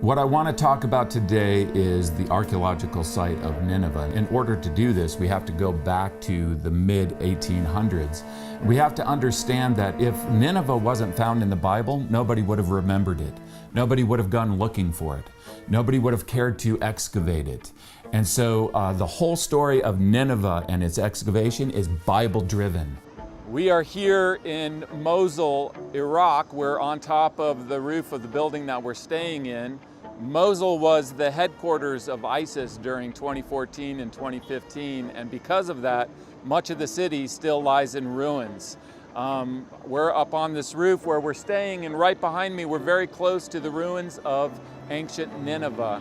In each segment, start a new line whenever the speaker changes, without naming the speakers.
What I want to talk about today is the archaeological site of Nineveh. In order to do this, we have to go back to the mid-1800s. We have to understand that if Nineveh wasn't found in the Bible, nobody would have remembered it. Nobody would have gone looking for it. Nobody would have cared to excavate it. And so the whole story of Nineveh and its excavation is Bible-driven. We are here in Mosul, Iraq. We're on top of the roof of the building that we're staying in. Mosul was the headquarters of ISIS during 2014 and 2015, and because of that, much of the city still lies in ruins. We're up on this roof where we're staying, and right behind me, we're very close to the ruins of ancient Nineveh.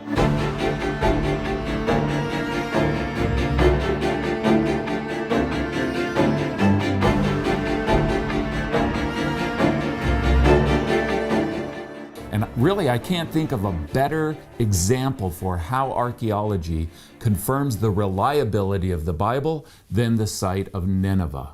And really, I can't think of a better example for how archaeology confirms the reliability of the Bible than the site of Nineveh.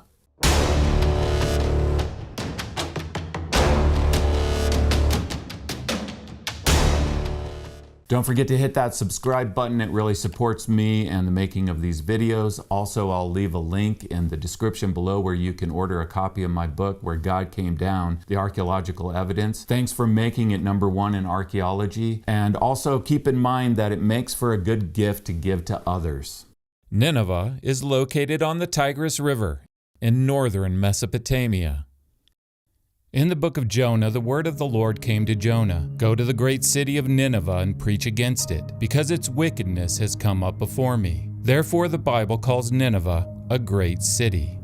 Don't forget to hit that subscribe button. It really supports me and the making of these videos. Also, I'll leave a link in the description below where you can order a copy of my book, Where God Came Down, The Archaeological Evidence. Thanks for making it #1 in archaeology. And also keep in mind that it makes for a good gift to give to others.
Nineveh is located on the Tigris River in northern Mesopotamia. In the book of Jonah, the word of the Lord came to Jonah, "Go to the great city of Nineveh and preach against it, because its wickedness has come up before me." Therefore, the Bible calls Nineveh a great city.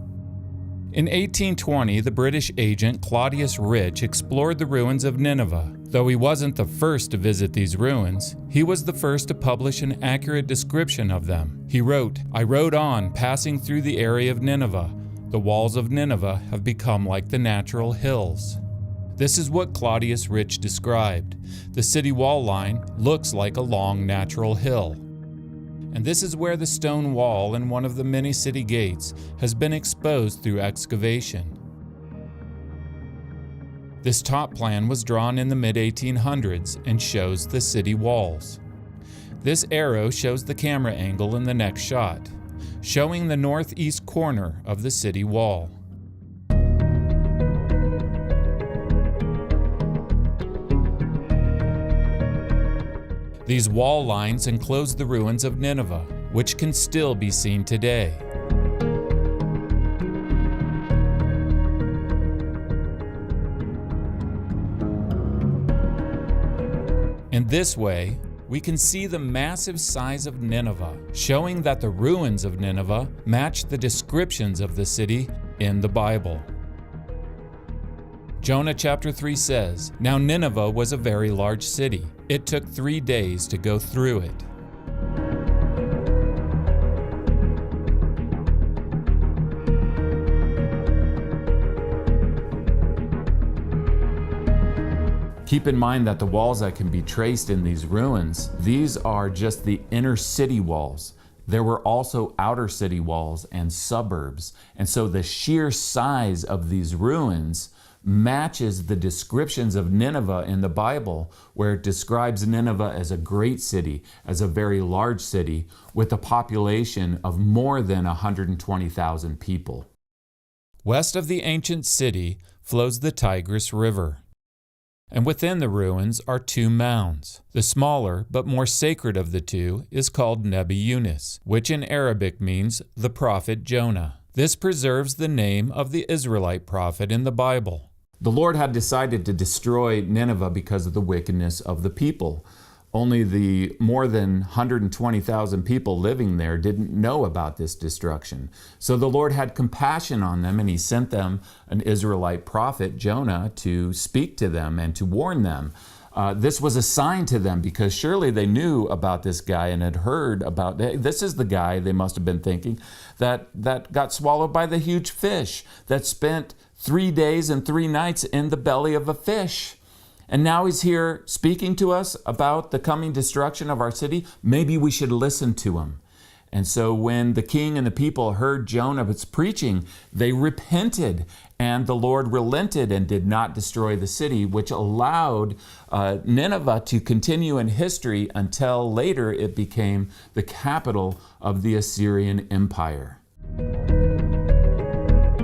In 1820, the British agent Claudius Rich explored the ruins of Nineveh. Though he wasn't the first to visit these ruins, he was the first to publish an accurate description of them. He wrote, "I rode on, passing through the area of Nineveh. The walls of Nineveh have become like the natural hills." This is what Claudius Rich described. The city wall line looks like a long natural hill. And this is where the stone wall in one of the many city gates has been exposed through excavation. This top plan was drawn in the mid-1800s and shows the city walls. This arrow shows the camera angle in the next shot, showing the northeast corner of the city wall. These wall lines enclose the ruins of Nineveh, which can still be seen today. In this way, we can see the massive size of Nineveh, showing that the ruins of Nineveh match the descriptions of the city in the Bible. Jonah chapter 3 says, "Now Nineveh was a very large city. It took 3 days to go through it."
Keep in mind that the walls that can be traced in these ruins, these are just the inner city walls. There were also outer city walls and suburbs. And so the sheer size of these ruins matches the descriptions of Nineveh in the Bible, where it describes Nineveh as a great city, as a very large city, with a population of more than 120,000 people.
West of the ancient city flows the Tigris River. And within the ruins are 2 mounds. The smaller but more sacred of the 2 is called Nebi Yunus, which in Arabic means the prophet Jonah. This preserves the name of the Israelite prophet in the Bible.
The Lord had decided to destroy Nineveh because of the wickedness of the people. Only the more than 120,000 people living there didn't know about this destruction. So the Lord had compassion on them, and He sent them an Israelite prophet, Jonah, to speak to them and to warn them. This was a sign to them, because surely they knew about this guy and had heard about, this is the guy, they must have been thinking, that got swallowed by the huge fish, that spent 3 days and 3 nights in the belly of a fish. And now he's here speaking to us about the coming destruction of our city. Maybe we should listen to him. And so when the king and the people heard Jonah's preaching, they repented, and the Lord relented and did not destroy the city, which allowed Nineveh to continue in history until later it became the capital of the Assyrian Empire.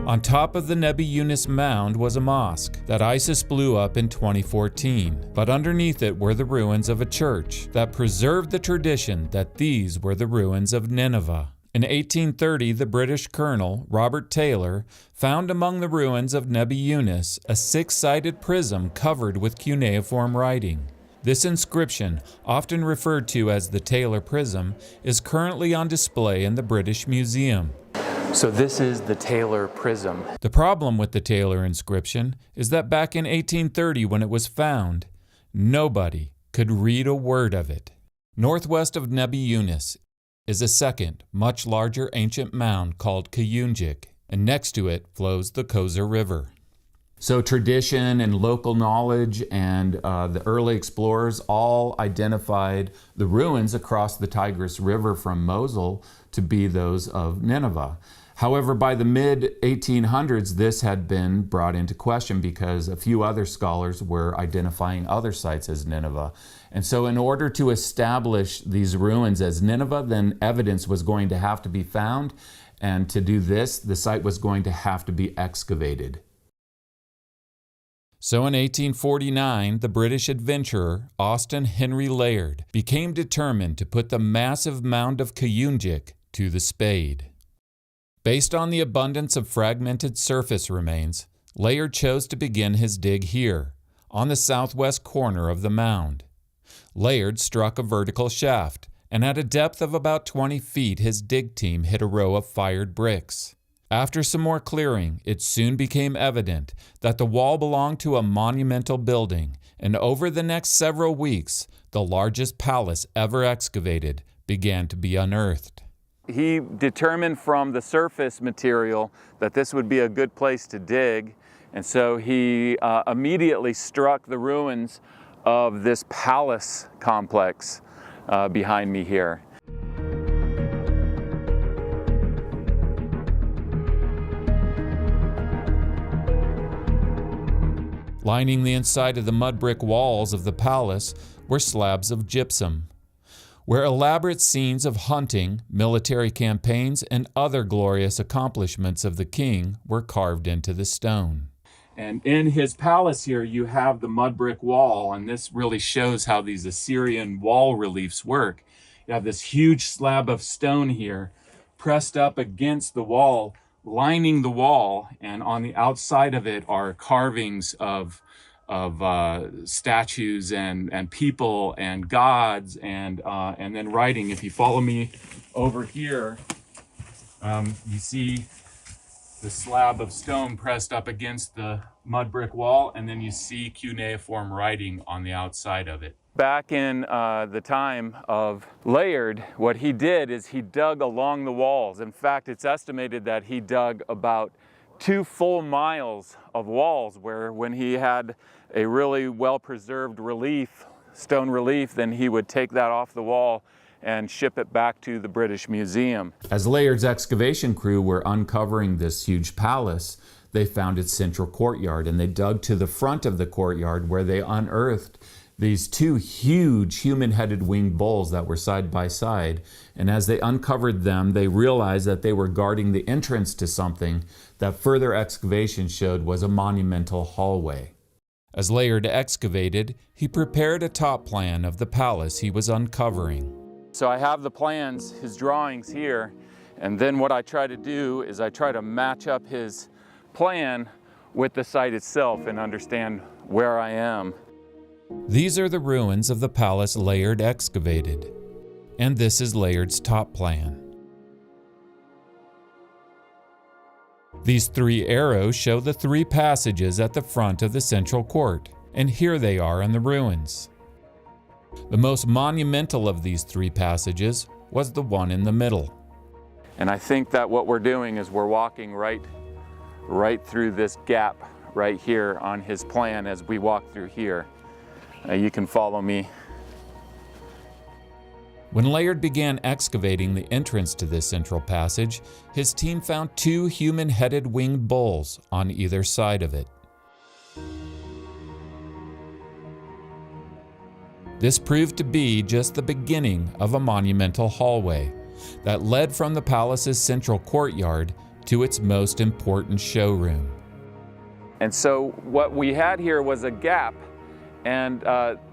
On top of the Nebi Yunus mound was a mosque that ISIS blew up in 2014, but underneath it were the ruins of a church that preserved the tradition that these were the ruins of Nineveh. In 1830, the British colonel, Robert Taylor, found among the ruins of Nebi Yunus a six-sided prism covered with cuneiform writing. This inscription, often referred to as the Taylor Prism, is currently on display in the British Museum.
So this is the Taylor Prism.
The problem with the Taylor inscription is that back in 1830, when it was found, nobody could read a word of it. Northwest of Nebi Yunus is a second, much larger ancient mound called Kuyunjik, and next to it flows the Kozer River.
So tradition and local knowledge and the early explorers all identified the ruins across the Tigris River from Mosul to be those of Nineveh. However, by the mid-1800s, this had been brought into question because a few other scholars were identifying other sites as Nineveh. And so in order to establish these ruins as Nineveh, then evidence was going to have to be found. And to do this, the site was going to have to be excavated.
So in 1849, the British adventurer Austin Henry Layard became determined to put the massive mound of Kuyunjik to the spade. Based on the abundance of fragmented surface remains, Layard chose to begin his dig here, on the southwest corner of the mound. Layard struck a vertical shaft, and at a depth of about 20 feet, his dig team hit a row of fired bricks. After some more clearing, it soon became evident that the wall belonged to a monumental building, and over the next several weeks, the largest palace ever excavated began to be unearthed.
He determined from the surface material that this would be a good place to dig, and so he immediately struck the ruins of this palace complex behind me here.
Lining the inside of the mud brick walls of the palace were slabs of gypsum, where elaborate scenes of hunting, military campaigns, and other glorious accomplishments of the king were carved into the stone.
And in his palace here, you have the mud brick wall, and this really shows how these Assyrian wall reliefs work. You have this huge slab of stone here pressed up against the wall, lining the wall, and on the outside of it are carvings of statues and people and gods and then writing. If you follow me over here, you see the slab of stone pressed up against the mud brick wall, and then you see cuneiform writing on the outside of it.
Back in the time of Layard, what he did is he dug along the walls. In fact, it's estimated that he dug about 2 full miles of walls, where when he had a really well-preserved relief, stone relief, then he would take that off the wall and ship it back to the British Museum.
As Layard's excavation crew were uncovering this huge palace, they found its central courtyard, and they dug to the front of the courtyard where they unearthed these 2 huge human-headed winged bulls that were side by side. And as they uncovered them, they realized that they were guarding the entrance to something that further excavation showed was a monumental hallway.
As Layard excavated, he prepared a top plan of the palace he was uncovering.
So I have the plans, his drawings here, and then what I try to do is I try to match up his plan with the site itself and understand where I am.
These are the ruins of the palace Layard excavated, and this is Layard's top plan. These 3 arrows show the 3 passages at the front of the central court, and here they are in the ruins. The most monumental of these 3 passages was the one in the middle.
And I think that what we're doing is we're walking right through this gap right here on his plan as we walk through here. You can follow me.
When Layard began excavating the entrance to this central passage, his team found 2 human-headed winged bulls on either side of it. This proved to be just the beginning of a monumental hallway that led from the palace's central courtyard to its most important showroom.
And so what we had here was a gap, and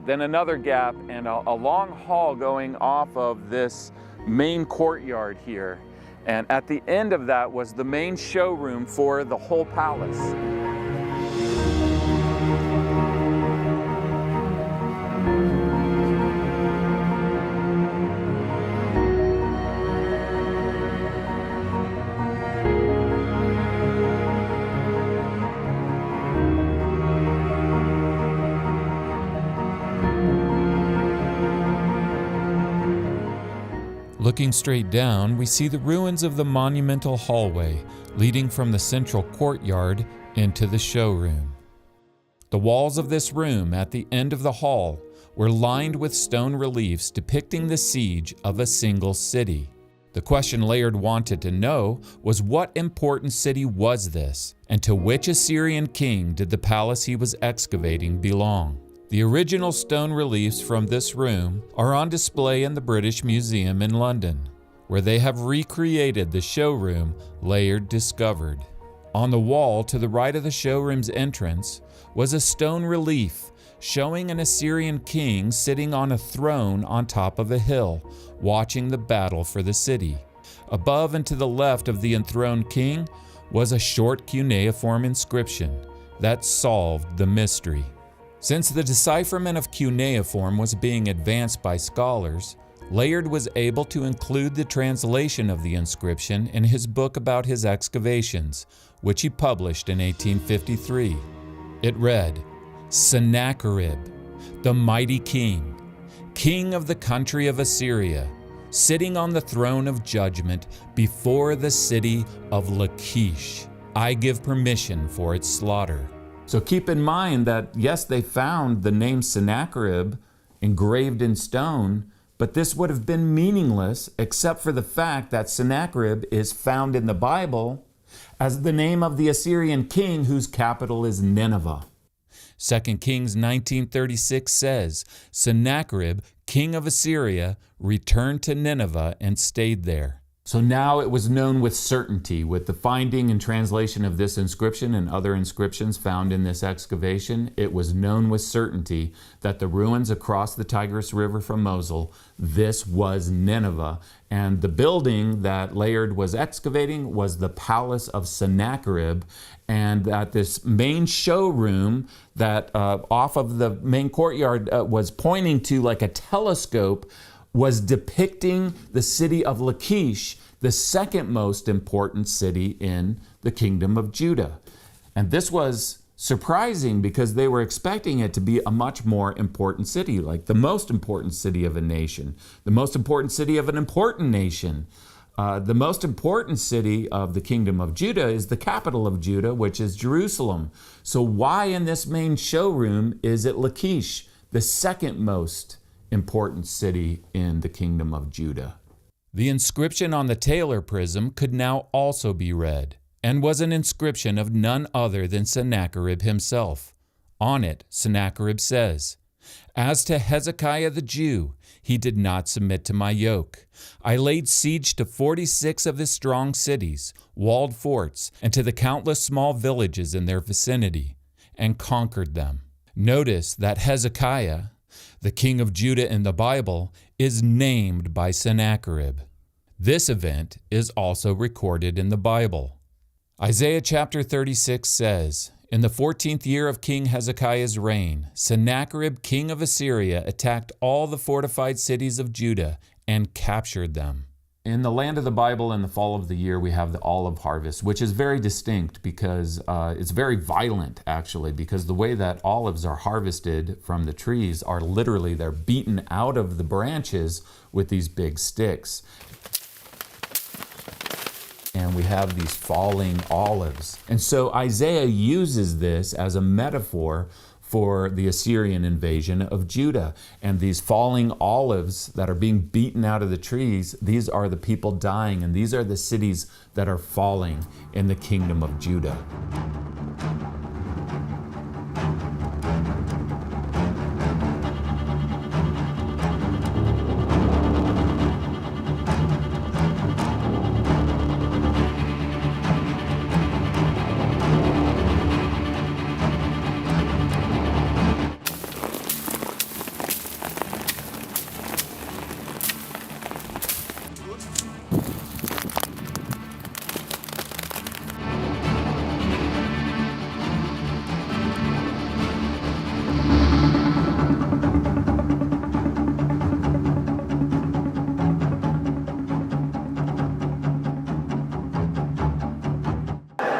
then another gap, and a long hall going off of this main courtyard here. And at the end of that was the main showroom for the whole palace.
Looking straight down, we see the ruins of the monumental hallway leading from the central courtyard into the showroom. The walls of this room at the end of the hall were lined with stone reliefs depicting the siege of a single city. The question Layard wanted to know was, what important city was this, and to which Assyrian king did the palace he was excavating belong? The original stone reliefs from this room are on display in the British Museum in London, where they have recreated the showroom Layard discovered. On the wall to the right of the showroom's entrance was a stone relief showing an Assyrian king sitting on a throne on top of a hill, watching the battle for the city. Above and to the left of the enthroned king was a short cuneiform inscription that solved the mystery. Since the decipherment of cuneiform was being advanced by scholars, Layard was able to include the translation of the inscription in his book about his excavations, which he published in 1853. It read, "Sennacherib, the mighty king, king of the country of Assyria, sitting on the throne of judgment before the city of Lachish. I give permission for its slaughter."
So keep in mind that, yes, they found the name Sennacherib engraved in stone, but this would have been meaningless except for the fact that Sennacherib is found in the Bible as the name of the Assyrian king whose capital is Nineveh.
2 Kings 19:36 says, "Sennacherib, king of Assyria, returned to Nineveh and stayed there."
So now it was known with certainty, with the finding and translation of this inscription and other inscriptions found in this excavation, it was known with certainty that the ruins across the Tigris River from Mosul, this was Nineveh. And the building that Layard was excavating was the palace of Sennacherib, and that this main showroom that off of the main courtyard was pointing to like a telescope was depicting the city of Lachish, the second most important city in the kingdom of Judah. And this was surprising because they were expecting it to be a much more important city, like the most important city of a nation, the most important city of an important nation. The most important city of the kingdom of Judah is the capital of Judah, which is Jerusalem. So why in this main showroom is it Lachish, the second most important city in the kingdom of Judah?
The inscription on the Taylor prism could now also be read, and was an inscription of none other than Sennacherib himself. On it, Sennacherib says, "As to Hezekiah the Jew, he did not submit to my yoke. I laid siege to 46 of his strong cities, walled forts, and to the countless small villages in their vicinity, and conquered them." Notice that Hezekiah, the king of Judah in the Bible, is named by Sennacherib. This event is also recorded in the Bible. Isaiah chapter 36 says, "In the 14th year of King Hezekiah's reign, Sennacherib, king of Assyria, attacked all the fortified cities of Judah and captured them."
In the land of the Bible, in the fall of the year, we have the olive harvest, which is very distinct because it's very violent, actually, because the way that olives are harvested from the trees are literally, they're beaten out of the branches with these big sticks. And we have these falling olives. And so Isaiah uses this as a metaphor for the Assyrian invasion of Judah. And these falling olives that are being beaten out of the trees, these are the people dying, and these are the cities that are falling in the kingdom of Judah.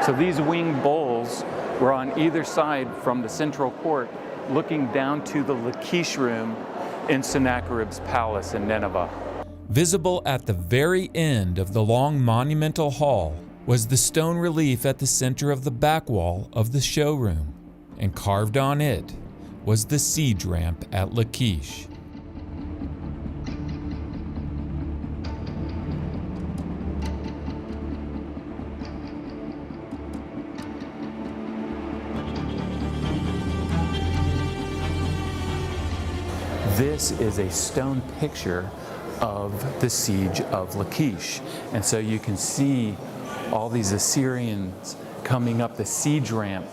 So these winged bulls were on either side from the central court, looking down to the Lachish room in Sennacherib's palace in Nineveh.
Visible at the very end of the long monumental hall was the stone relief at the center of the back wall of the showroom, and carved on it was the siege ramp at Lachish.
This is a stone picture of the siege of Lachish. And so you can see all these Assyrians coming up the siege ramp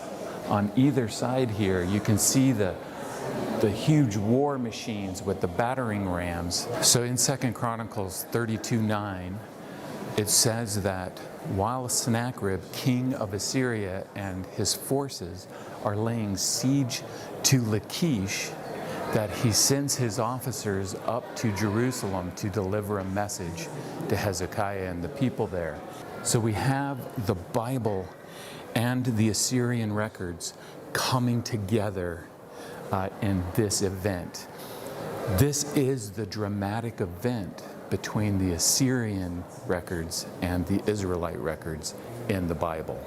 on either side here. You can see the huge war machines with the battering rams. So in 2 Chronicles 32:9, it says that while Sennacherib, king of Assyria, and his forces are laying siege to Lachish, that he sends his officers up to Jerusalem to deliver a message to Hezekiah and the people there. So we have the Bible and the Assyrian records coming together in this event. This is the dramatic event between the Assyrian records and the Israelite records in the Bible.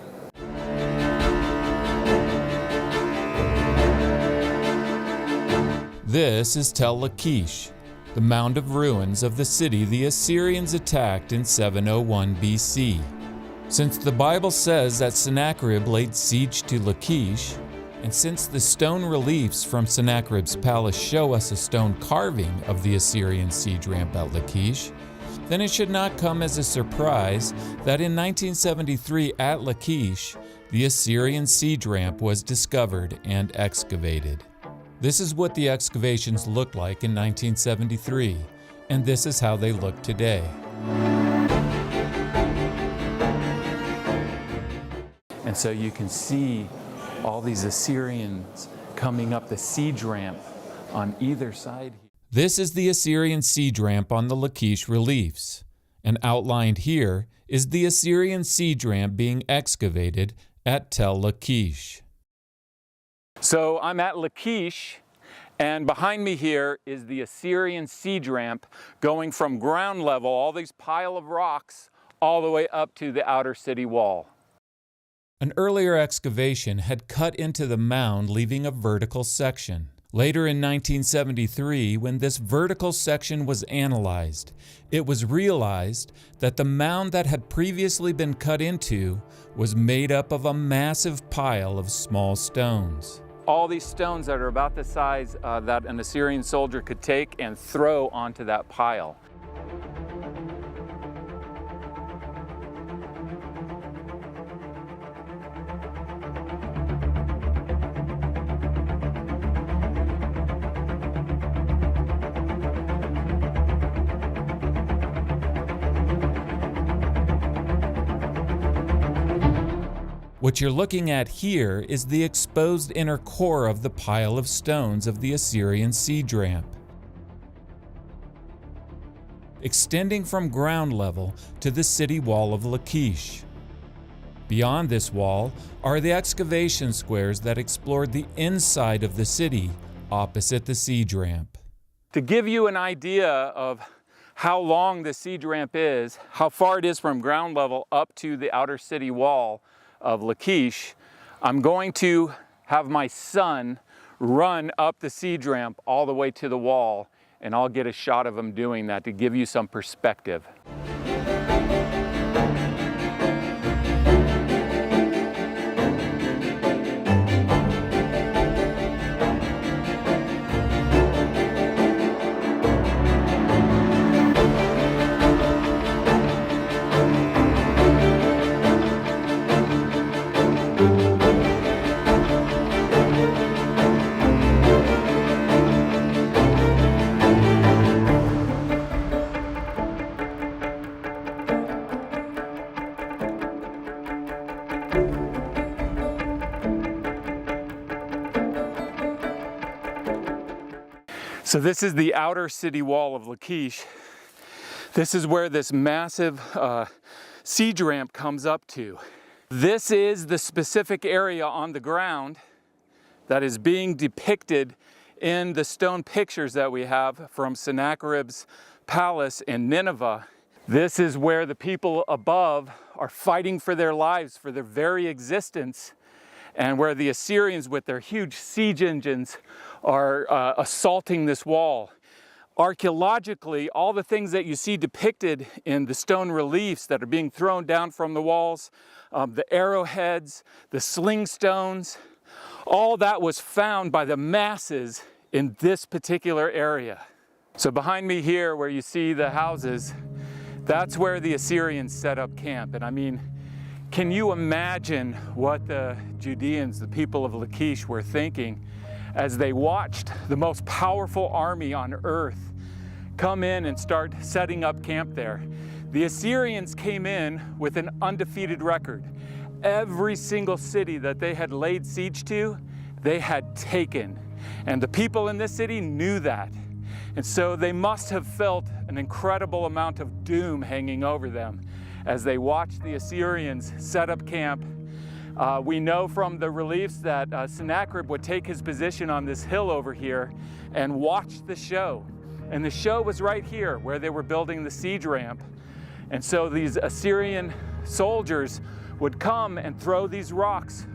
This is Tel Lachish, the mound of ruins of the city the Assyrians attacked in 701 BC. Since the Bible says that Sennacherib laid siege to Lachish, and since the stone reliefs from Sennacherib's palace show us a stone carving of the Assyrian siege ramp at Lachish, then it should not come as a surprise that in 1973 at Lachish, the Assyrian siege ramp was discovered and excavated. This is what the excavations looked like in 1973, and this is how they look today.
And so you can see all these Assyrians coming up the siege ramp on either side.
This is the Assyrian siege ramp on the Lachish reliefs, and outlined here is the Assyrian siege ramp being excavated at Tel Lachish.
So I'm at Lachish, and behind me here is the Assyrian siege ramp going from ground level, all these pile of rocks, all the way up to the outer city wall.
An earlier excavation had cut into the mound, leaving a vertical section. Later in 1973, when this vertical section was analyzed, it was realized that the mound that had previously been cut into was made up of a massive pile of small stones.
All these stones that are about the size that an Assyrian soldier could take and throw onto that pile.
What you're looking at here is the exposed inner core of the pile of stones of the Assyrian siege ramp. Extending from ground level to the city wall of Lachish. Beyond this wall are the excavation squares that explored the inside of the city opposite the siege ramp.
To give you an idea of how long the siege ramp is, how far it is from ground level up to the outer city wall of Lachish, I'm going to have my son run up the siege ramp all the way to the wall, and I'll get a shot of him doing that to give you some perspective. So this is the outer city wall of Lachish. This is where this massive siege ramp comes up to. This is the specific area on the ground that is being depicted in the stone pictures that we have from Sennacherib's palace in Nineveh. This is where the people above are fighting for their lives, for their very existence, and where the Assyrians with their huge siege engines are assaulting this wall. Archaeologically, all the things that you see depicted in the stone reliefs that are being thrown down from the walls, the arrowheads, the sling stones, all that was found by the masses in this particular area. So behind me here, where you see the houses, that's where the Assyrians set up camp. And I mean, can you imagine what the Judeans, the people of Lachish, were thinking as they watched the most powerful army on earth come in and start setting up camp there? The Assyrians came in with an undefeated record. Every single city that they had laid siege to, they had taken. And the people in this city knew that. And so they must have felt an incredible amount of doom hanging over them as they watched the Assyrians set up camp. We know from the reliefs that Sennacherib would take his position on this hill over here and watch the show. And the show was right here where they were building the siege ramp. And so these Assyrian soldiers would come and throw these rocks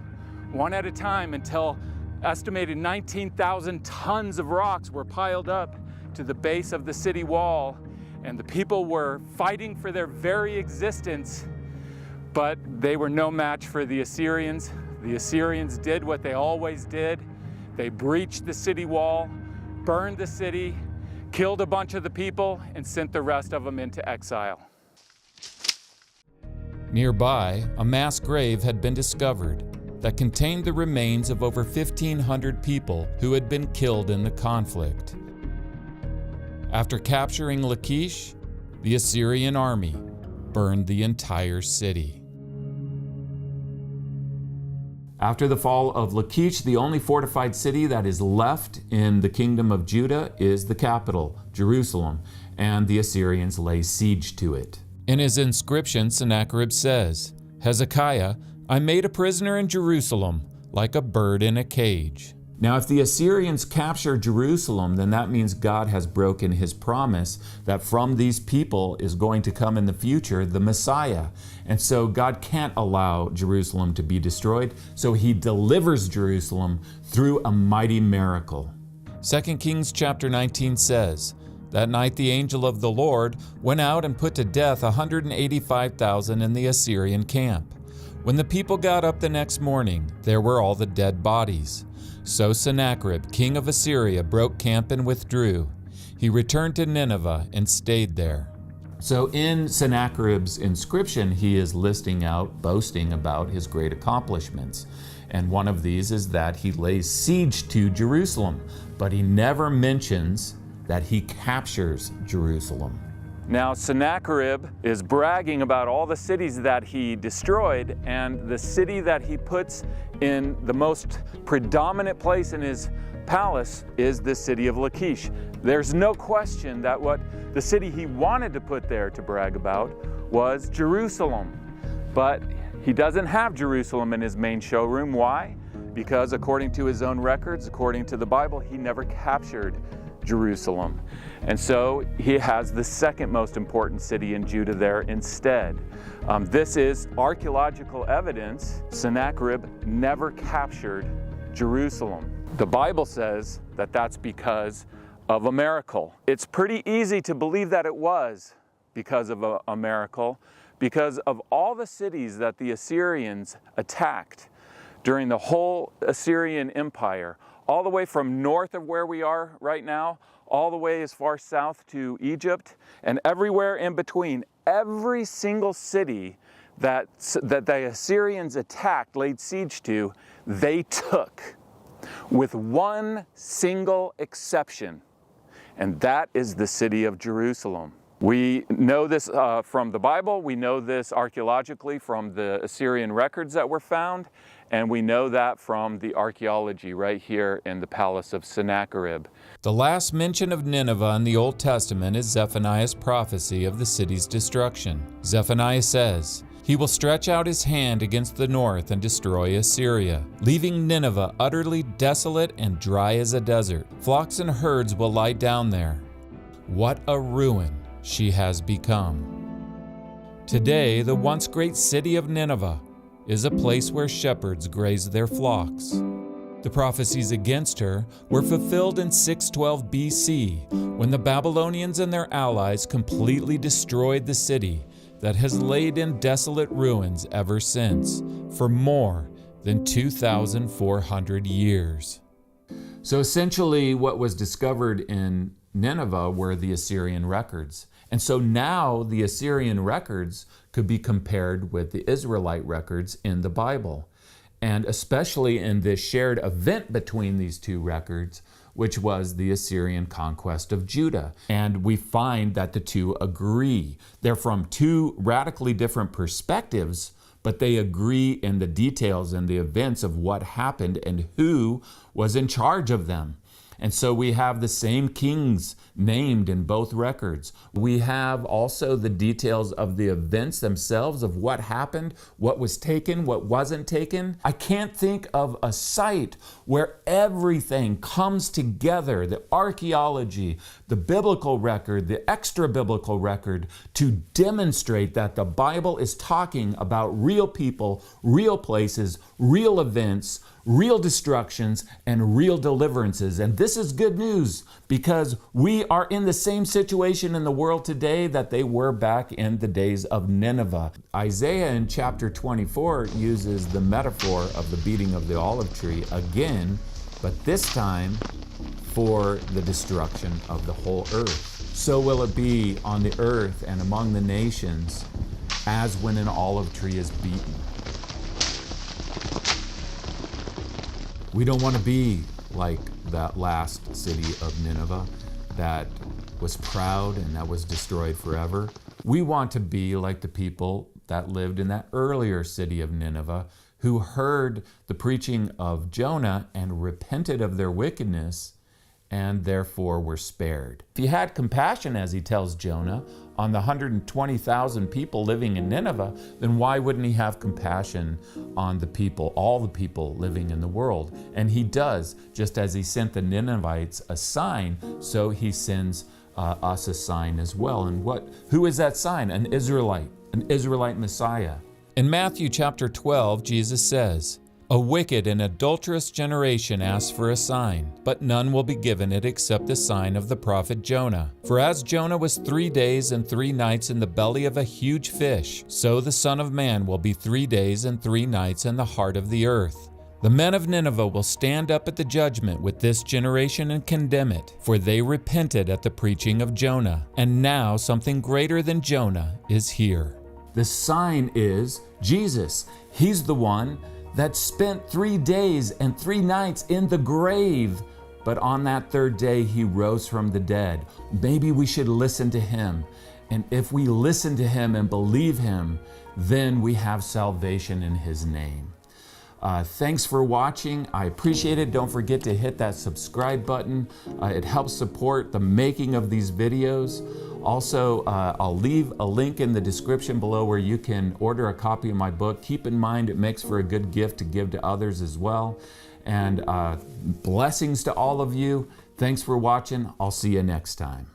one at a time until estimated 19,000 tons of rocks were piled up to the base of the city wall. And the people were fighting for their very existence, but they were no match for the Assyrians. The Assyrians did what they always did. They breached the city wall, burned the city, killed a bunch of the people, and sent the rest of them into exile.
Nearby, a mass grave had been discovered that contained the remains of over 1,500 people who had been killed in the conflict. After capturing Lachish, the Assyrian army burned the entire city.
After the fall of Lachish, the only fortified city that is left in the kingdom of Judah is the capital, Jerusalem, and the Assyrians lay siege to it.
In his inscription, Sennacherib says, "Hezekiah, I made a prisoner in Jerusalem, like a bird in a cage."
Now, if the Assyrians capture Jerusalem, then that means God has broken his promise that from these people is going to come in the future the Messiah. And so God can't allow Jerusalem to be destroyed, so he delivers Jerusalem through a mighty miracle.
2 Kings chapter 19 says, "That night the angel of the Lord went out and put to death 185,000 in the Assyrian camp. When the people got up the next morning, there were all the dead bodies. So Sennacherib, king of Assyria, broke camp and withdrew. He returned to Nineveh and stayed there."
So in Sennacherib's inscription, he is listing out, boasting about his great accomplishments. And one of these is that he lays siege to Jerusalem, but he never mentions that he captures Jerusalem.
Now, Sennacherib is bragging about all the cities that he destroyed, and the city that he puts in the most predominant place in his palace is the city of Lachish. There's no question that what the city he wanted to put there to brag about was Jerusalem. But he doesn't have Jerusalem in his main showroom. Why? Because according to his own records, according to the Bible, he never captured Jerusalem. And so he has the second most important city in Judah there instead. This is archaeological evidence. Sennacherib never captured Jerusalem. The Bible says that that's because of a miracle. It's pretty easy to believe that it was because of a miracle, because of all the cities that the Assyrians attacked during the whole Assyrian Empire, all the way from north of where we are right now, all the way as far south to Egypt, and everywhere in between. Every single city that the Assyrians attacked, laid siege to, they took, with one single exception, and that is the city of Jerusalem. We know this from the Bible, we know this archaeologically from the Assyrian records that were found, and we know that from the archaeology right here in the palace of Sennacherib.
The last mention of Nineveh in the Old Testament is Zephaniah's prophecy of the city's destruction. Zephaniah says, "He will stretch out his hand against the north and destroy Assyria, leaving Nineveh utterly desolate and dry as a desert. Flocks and herds will lie down there. What a ruin she has become." Today, the once great city of Nineveh is a place where shepherds graze their flocks. The prophecies against her were fulfilled in 612 BC, when the Babylonians and their allies completely destroyed the city that has laid in desolate ruins ever since, for more than 2,400 years.
So essentially what was discovered in Nineveh were the Assyrian records. And so now the Assyrian records could be compared with the Israelite records in the Bible. And especially in this shared event between these two records, which was the Assyrian conquest of Judah. And we find that the two agree. They're from two radically different perspectives, but they agree in the details and the events of what happened and who was in charge of them. And so we have the same kings named in both records. We have also the details of the events themselves, of what happened, what was taken, what wasn't taken. I can't think of a site where everything comes together, the archaeology, the biblical record, the extra-biblical record, to demonstrate that the Bible is talking about real people, real places, real events, real destructions, and real deliverances. And this is good news because we are in the same situation in the world today that they were back in the days of Nineveh. Isaiah in chapter 24 uses the metaphor of the beating of the olive tree again, but this time for the destruction of the whole earth. So will it be on the earth and among the nations as when an olive tree is beaten. We don't want to be like that last city of Nineveh that was proud and that was destroyed forever. We want to be like the people that lived in that earlier city of Nineveh who heard the preaching of Jonah and repented of their wickedness and therefore were spared. If he had compassion, as he tells Jonah, on the 120,000 people living in Nineveh, then why wouldn't he have compassion on the people, all the people living in the world? And he does, just as he sent the Ninevites a sign, so he sends us a sign as well. And who is that sign? An Israelite Messiah.
In Matthew chapter 12, Jesus says, "A wicked and adulterous generation asks for a sign, but none will be given it except the sign of the prophet Jonah. For as Jonah was 3 days and 3 nights in the belly of a huge fish, so the Son of Man will be 3 days and 3 nights in the heart of the earth. The men of Nineveh will stand up at the judgment with this generation and condemn it, for they repented at the preaching of Jonah, and now something greater than Jonah is here."
The sign is Jesus. He's the one that spent 3 days and 3 nights in the grave. But on that third day, he rose from the dead. Maybe we should listen to him. And if we listen to him and believe him, then we have salvation in his name. Thanks for watching. I appreciate it. Don't forget to hit that subscribe button. It helps support the making of these videos. Also, I'll leave a link in the description below where you can order a copy of my book. Keep in mind it makes for a good gift to give to others as well. And blessings to all of you. Thanks for watching. I'll see you next time.